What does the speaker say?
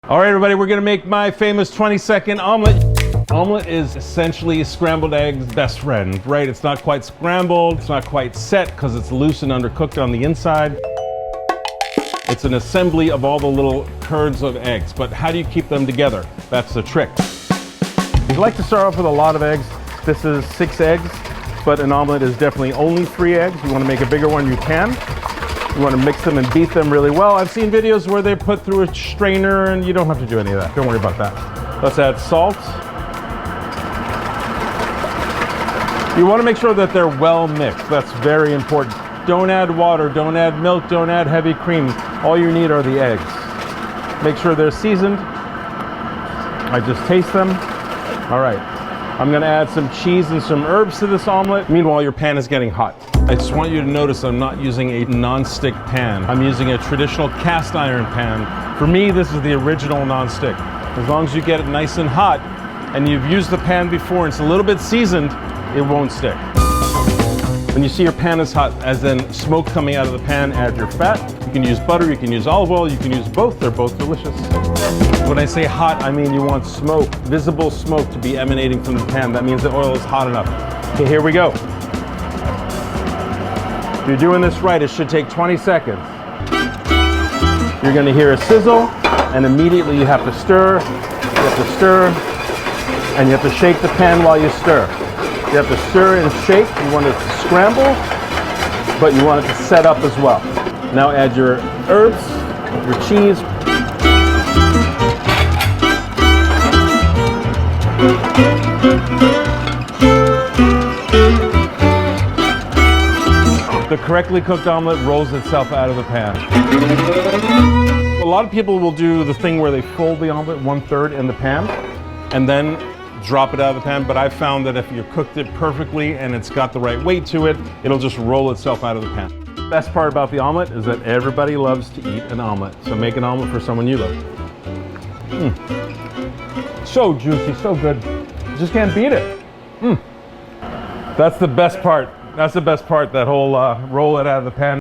All right, everybody, we're gonna make my famous 20-second omelet. Omelet is essentially scrambled eggs' best friend, right? It's not quite scrambled, it's not quite set because it's loose and undercooked on the inside. It's an assembly of all the little curds of eggs, but how do you keep them together? That's the trick. You'd like to start off with a lot of eggs. This is 6 eggs, but an omelet is definitely only 3 eggs. You want to make a bigger one, you can. You want to mix them and beat them really well. I've seen videos where they put through a strainer and you don't have to do any of that. Don't worry about that. Let's add salt. You want to make sure that they're well mixed. That's very important. Don't add water, don't add milk, don't add heavy cream. All you need are the eggs. Make sure they're seasoned. I just taste them. All right. I'm going to add some cheese and some herbs to this omelet. Meanwhile, your pan is getting hot. I just want you to notice I'm not using a non-stick pan. I'm using a traditional cast iron pan. For me, this is the original non-stick. As long as you get it nice and hot and you've used the pan before and it's a little bit seasoned, it won't stick. When you see your pan is hot, as in smoke coming out of the pan, add your fat. You can use butter, you can use olive oil, you can use both. They're both delicious. When I say hot, I mean you want smoke, visible smoke to be emanating from the pan. That means the oil is hot enough. Okay, here we go. If you're doing this right, it should take 20 seconds. You're gonna hear a sizzle, and immediately you have to stir, and you have to shake the pan while you stir. You have to stir and shake. You want it to scramble, but you want it to set up as well. Now add your herbs, your cheese. The correctly cooked omelet rolls itself out of the pan. A lot of people will do the thing where they fold the omelet 1/3 in the pan and then drop it out of the pan, but I've found that if you cooked it perfectly and it's got the right weight to it, it'll just roll itself out of the pan. The best part about the omelet is that everybody loves to eat an omelet, so make an omelet for someone you love. So juicy, so good. You just can't beat it. That's the best part. That's the best part, that whole roll it out of the pan.